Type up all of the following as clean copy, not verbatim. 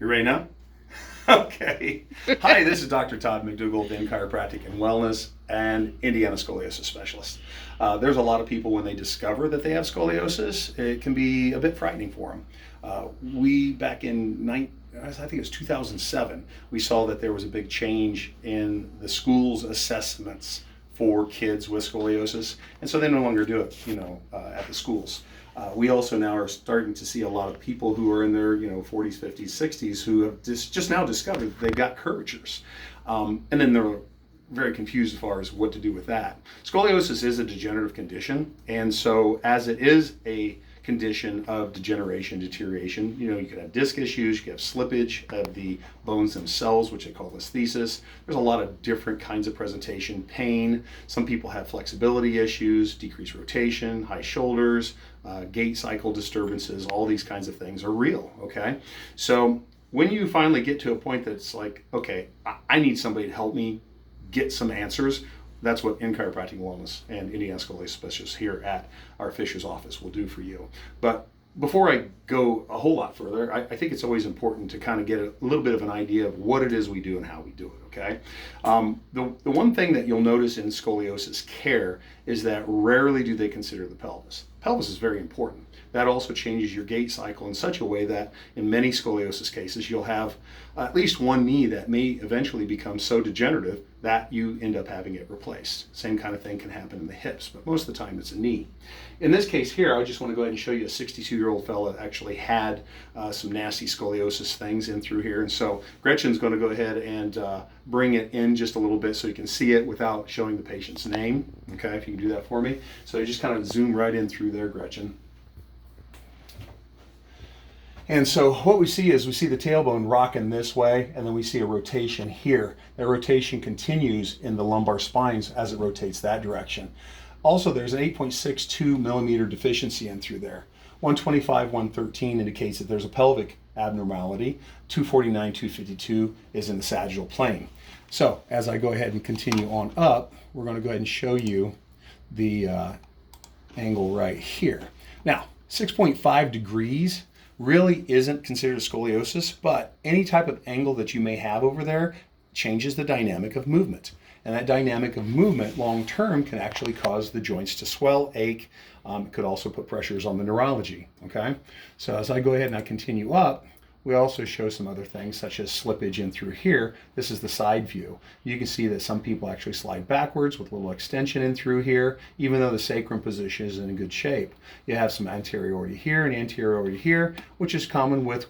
You ready now? Okay. Hi, this is Dr. Todd McDougall, then Chiropractic and Wellness and Indiana Scoliosis Specialist. There's a lot of people when they discover that they have scoliosis, it can be a bit frightening for them. We, back in I think it was 2007, we saw that there was a big change in the school's assessments for kids with scoliosis, and so they no longer do it, at the schools. We also now are starting to see a lot of people who are in their 40s, 50s, 60s who have just now discovered that they've got curvatures. And then they're very confused as far as what to do with that. Scoliosis is a degenerative condition, and so as it is a condition of degeneration, deterioration, you could have disc issues, you could have slippage of the bones themselves, which they call listhesis. There's a lot of different kinds of presentation, pain. Some people have flexibility issues, decreased rotation, high shoulders, gait cycle disturbances. All these kinds of things are real, okay? So when you finally get to a point that's like, okay, I need somebody to help me get some answers, that's what in Chiropractic Wellness and Indiana Scoliosis Specialists here at our Fisher's office will do for you. But before I go a whole lot further, I think it's always important to kind of get a little bit of an idea of what it is we do and how we do it, okay? The one thing that you'll notice in scoliosis care is that rarely do they consider the pelvis. Pelvis is very important. That also changes your gait cycle in such a way that in many scoliosis cases, you'll have at least one knee that may eventually become so degenerative that you end up having it replaced. Same kind of thing can happen in the hips, but most of the time it's a knee. In this case here, I just want to go ahead and show you a 62-year-old fella that actually had some nasty scoliosis things in through here. And so Gretchen's going to go ahead and bring it in just a little bit so you can see it without showing the patient's name. Okay, if you can do that for me. So you just kind of zoom right in through there, Gretchen. And so what we see is we see the tailbone rocking this way, and then we see a rotation here. That rotation continues in the lumbar spines as it rotates that direction. Also, there's an 8.62 millimeter deficiency in through there. 125, 113 indicates that there's a pelvic abnormality. 249, 252 is in the sagittal plane. So as I go ahead and continue on up, we're going to go ahead and show you the angle right here. Now, 6.5 degrees really isn't considered a scoliosis, but any type of angle that you may have over there changes the dynamic of movement. And that dynamic of movement long term can actually cause the joints to swell, ache. It could also put pressures on the neurology, okay? So as I go ahead and I continue up, we also show some other things such as slippage in through here. This is the side view. You can see that some people actually slide backwards with a little extension in through here, even though the sacrum position is in a good shape. You have some anteriority here and anteriority here, which is common with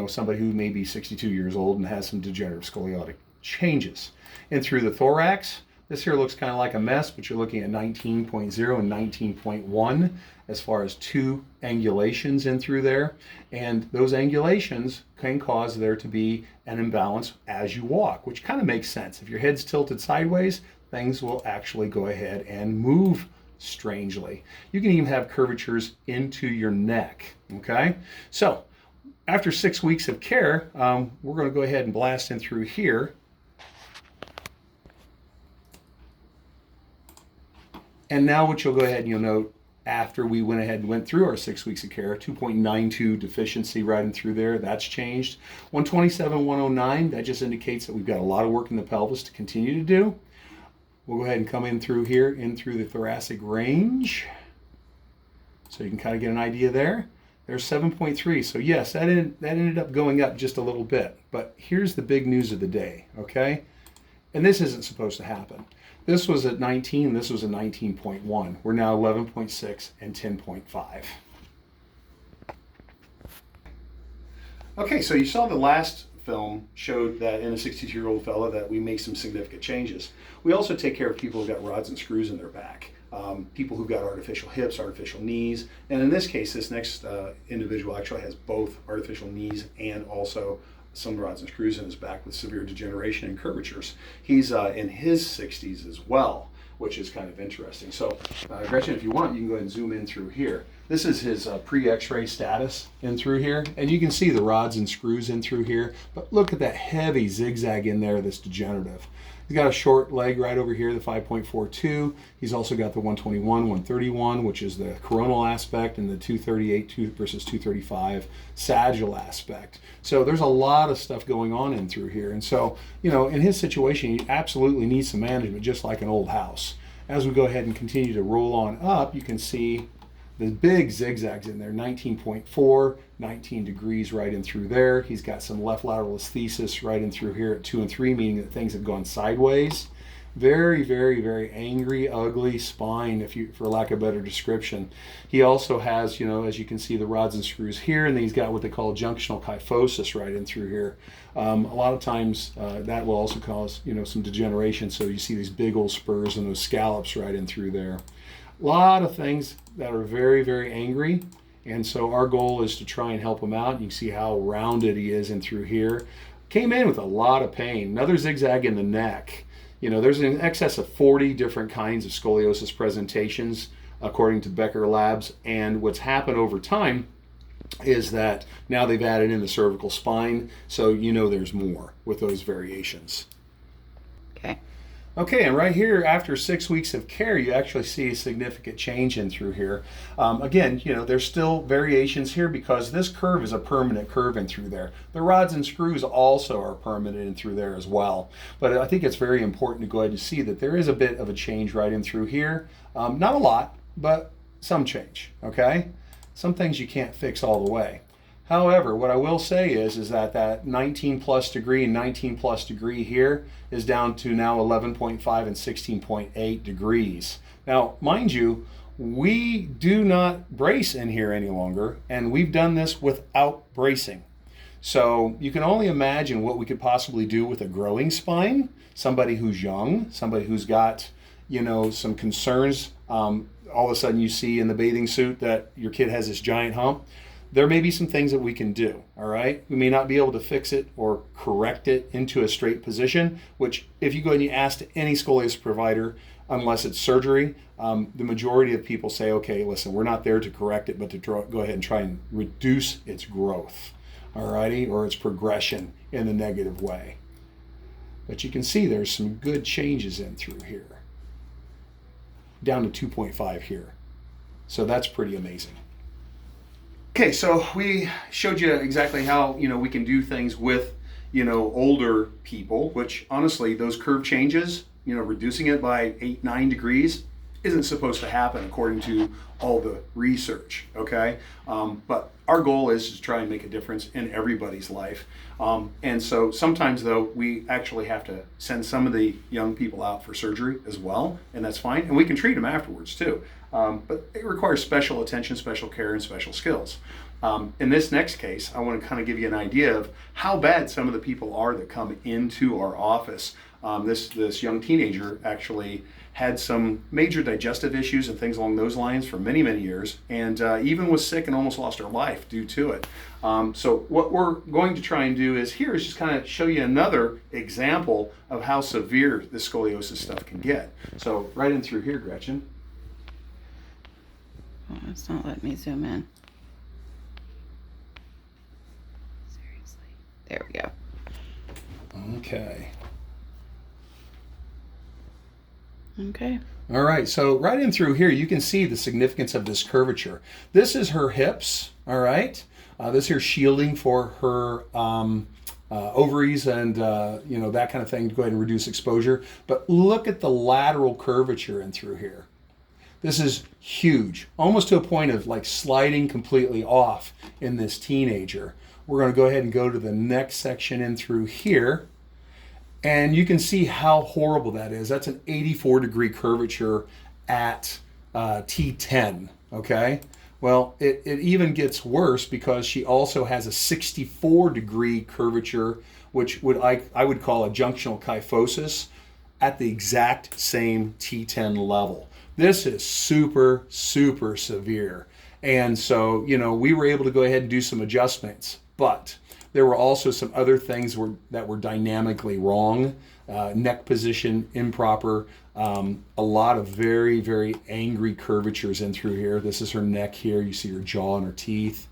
somebody who may be 62 years old and has some degenerative scoliotic changes. And through the thorax, this here looks kind of like a mess, but you're looking at 19.0 and 19.1 as far as two angulations in through there. And those angulations can cause there to be an imbalance as you walk, which kind of makes sense. If your head's tilted sideways, things will actually go ahead and move strangely. You can even have curvatures into your neck, okay? So after 6 weeks of care, we're going to go ahead and blast in through here. And now what you'll go ahead and you'll note after we went ahead and went through our 6 weeks of care, 2.92 deficiency right in through there, that's changed. 127, 109, that just indicates that we've got a lot of work in the pelvis to continue to do. We'll go ahead and come in through here, in through the thoracic range. So you can kind of get an idea there. There's 7.3, so yes, that ended up going up just a little bit. But here's the big news of the day, okay? And this isn't supposed to happen. This was at 19, this was a 19.1. We're now 11.6 and 10.5. Okay, so you saw the last film showed that in a 62-year-old fella that we make some significant changes. We also take care of people who've got rods and screws in their back. People who've got artificial hips, artificial knees, and in this case, this next individual actually has both artificial knees and also some rods and screws in his back with severe degeneration and curvatures. He's in his 60s as well, which is kind of interesting. So Gretchen, if you want, you can go ahead and zoom in through here. This is his pre-X-ray status in through here, and you can see the rods and screws in through here, but look at that heavy zigzag in there that's degenerative. He's got a short leg right over here, the 5.42. He's also got the 121, 131, which is the coronal aspect, and the 238 versus 235 sagittal aspect. So there's a lot of stuff going on in through here. And so, you know, in his situation, he absolutely needs some management, just like an old house. As we go ahead and continue to roll on up, you can see the big zigzags in there, 19.4, 19 degrees right in through there. He's got some left lateral aesthesis right in through here at 2 and 3, meaning that things have gone sideways. Very, very, very angry, ugly spine, for lack of a better description. He also has, you know, as you can see, the rods and screws here, and then he's got what they call junctional kyphosis right in through here. A lot of times that will also cause, you know, some degeneration. So you see these big old spurs and those scallops right in through there. A lot of things that are very, very angry, and so our goal is to try and help him out. You can see how rounded he is in through here. Came in with a lot of pain. Another zigzag in the neck. You know, there's in excess of 40 different kinds of scoliosis presentations according to Becker Labs, and what's happened over time is that now they've added in the cervical spine, so you know there's more with those variations. Okay. Okay, and right here, after 6 weeks of care, you actually see a significant change in through here. Again, you know, there's still variations here because this curve is a permanent curve in through there. The rods and screws also are permanent in through there as well. But I think it's very important to go ahead and see that there is a bit of a change right in through here. Not a lot, but some change, okay? Some things you can't fix all the way. However, what I will say is that that 19 plus degree and 19 plus degree here is down to now 11.5 and 16.8 degrees. Now, mind you, we do not brace in here any longer, and we've done this without bracing. So you can only imagine what we could possibly do with a growing spine, somebody who's young, somebody who's got, you know, some concerns. All of a sudden you see in the bathing suit that your kid has this giant hump. There may be some things that we can do, all right? We may not be able to fix it or correct it into a straight position, which if you go and you ask any scoliosis provider, unless it's surgery, the majority of people say, okay, listen, we're not there to correct it, but to go ahead and try and reduce its growth, all righty, or its progression in the negative way. But you can see there's some good changes in through here, down to 2.5 here. So that's pretty amazing. Okay, so we showed you exactly how, you know, we can do things with, you know, older people, which honestly, those curve changes, you know, reducing it by 8, 9 degrees isn't supposed to happen according to all the research, okay? But our goal is to try and make a difference in everybody's life. And so sometimes though, we actually have to send some of the young people out for surgery as well, and that's fine. And we can treat them afterwards too. But it requires special attention, special care, and special skills. In this next case, I want to kind of give you an idea of how bad some of the people are that come into our office. This young teenager actually had some major digestive issues and things along those lines for many, many years, and even was sick and almost lost her life due to it. So what we're going to try and do is just kind of show you another example of how severe this scoliosis stuff can get. So right in through here, Gretchen. Oh, it's not letting me zoom in. Seriously. There we go. Okay. Okay. All right, so right in through here, you can see the significance of this curvature. This is her hips, all right? This here shielding for her ovaries and, you know, that kind of thing to go ahead and reduce exposure. But look at the lateral curvature in through here. This is huge, almost to a point of like sliding completely off in this teenager. We're going to go ahead and go to the next section in through here. And you can see how horrible that is. That's an 84-degree curvature at T10, okay? Well, it even gets worse because she also has a 64-degree curvature, which I would call a junctional kyphosis at the exact same T10 level. This is super, super severe. And so, you know, we were able to go ahead and do some adjustments, but There were also some other things that were dynamically wrong. Neck position improper. A lot of very, very angry curvatures in through here. This is her neck here. You see her jaw and her teeth.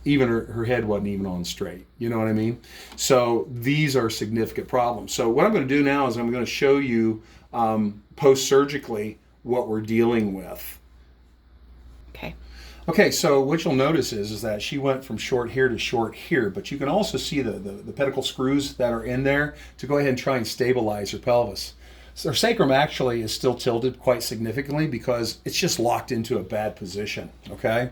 Even her head wasn't even on straight. You know what I mean? So these are significant problems. So what I'm going to do now is I'm going to show you post-surgically what we're dealing with. Okay. Okay, so what you'll notice is that she went from short here to short here, but you can also see the pedicle screws that are in there to go ahead and try and stabilize her pelvis. So her sacrum actually is still tilted quite significantly because it's just locked into a bad position, okay?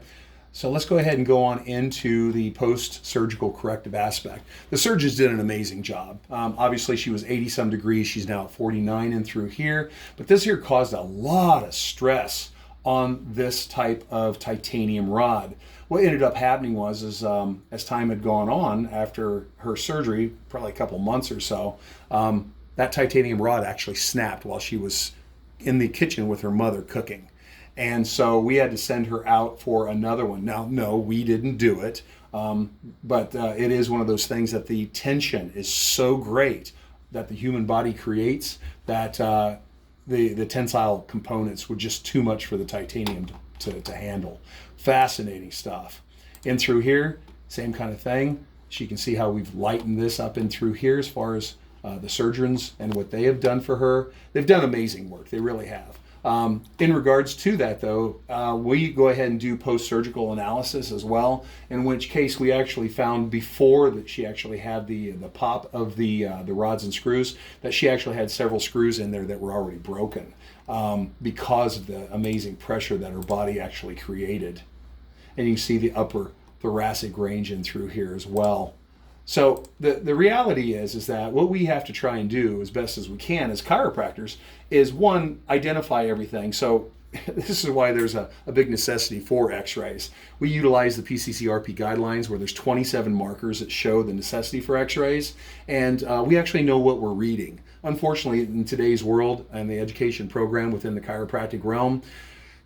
So let's go ahead and go on into the post-surgical corrective aspect. The surgeons did an amazing job. Obviously, she was 80-some degrees. She's now at 49 and through here. But this here caused a lot of stress on this type of titanium rod. What ended up happening was, as time had gone on after her surgery, probably a couple months or so, that titanium rod actually snapped while she was in the kitchen with her mother cooking. And so we had to send her out for another one. Now, no, we didn't do it, but it is one of those things that the tension is so great that the human body creates that the tensile components were just too much for the titanium to handle. Fascinating stuff. In through here, same kind of thing. She can see how we've lightened this up in through here as far as the surgeons and what they have done for her. They've done amazing work. They really have. In regards to that, though, we go ahead and do post-surgical analysis as well, in which case we actually found before that she actually had the pop of the rods and screws, that she actually had several screws in there that were already broken because of the amazing pressure that her body actually created. And you can see the upper thoracic range in through here as well. So the reality is that what we have to try and do as best as we can as chiropractors is, one, identify everything. So this is why there's a big necessity for x-rays. We utilize the PCCRP guidelines where there's 27 markers that show the necessity for x-rays, and we actually know what we're reading. Unfortunately, in today's world and the education program within the chiropractic realm,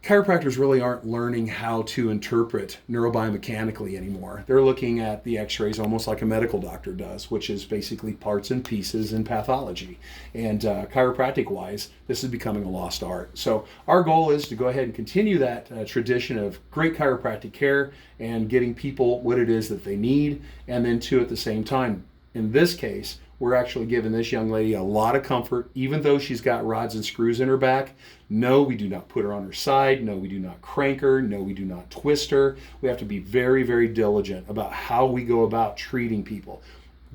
chiropractors really aren't learning how to interpret neurobiomechanically anymore. They're looking at the x-rays almost like a medical doctor does, which is basically parts and pieces in pathology. And chiropractic-wise, this is becoming a lost art. So our goal is to go ahead and continue that tradition of great chiropractic care and getting people what it is that they need, and then two, at the same time, in this case, we're actually giving this young lady a lot of comfort, even though she's got rods and screws in her back. No, we do not put her on her side. No, we do not crank her. No, we do not twist her. We have to be very, very diligent about how we go about treating people.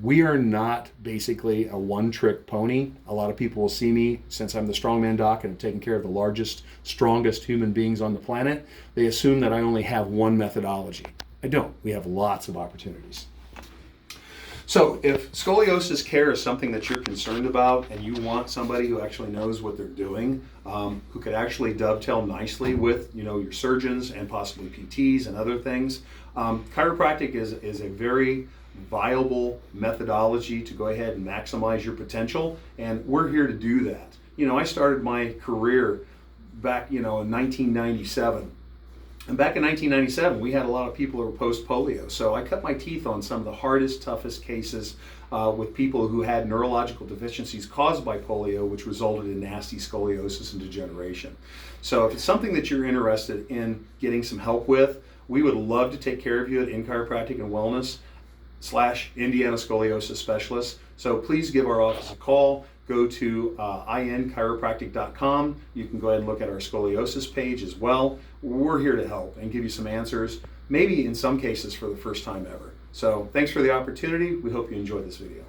We are not basically a one-trick pony. A lot of people will see me, since I'm the StrongmanDoc and I'm taking care of the largest, strongest human beings on the planet, they assume that I only have one methodology. I don't. We have lots of opportunities. So if scoliosis care is something that you're concerned about and you want somebody who actually knows what they're doing, who could actually dovetail nicely with your surgeons and possibly PTs and other things, chiropractic is a very viable methodology to go ahead and maximize your potential, and we're here to do that. I started my career back in 1997. And back in 1997, we had a lot of people who were post-polio. So I cut my teeth on some of the hardest, toughest cases with people who had neurological deficiencies caused by polio, which resulted in nasty scoliosis and degeneration. So if it's something that you're interested in getting some help with, we would love to take care of you at In Chiropractic and Wellness / Indiana Scoliosis Specialist. So please give our office a call. Go to inchiropractic.com. You can go ahead and look at our scoliosis page as well. We're here to help and give you some answers, maybe in some cases for the first time ever. So thanks for the opportunity. We hope you enjoyed this video.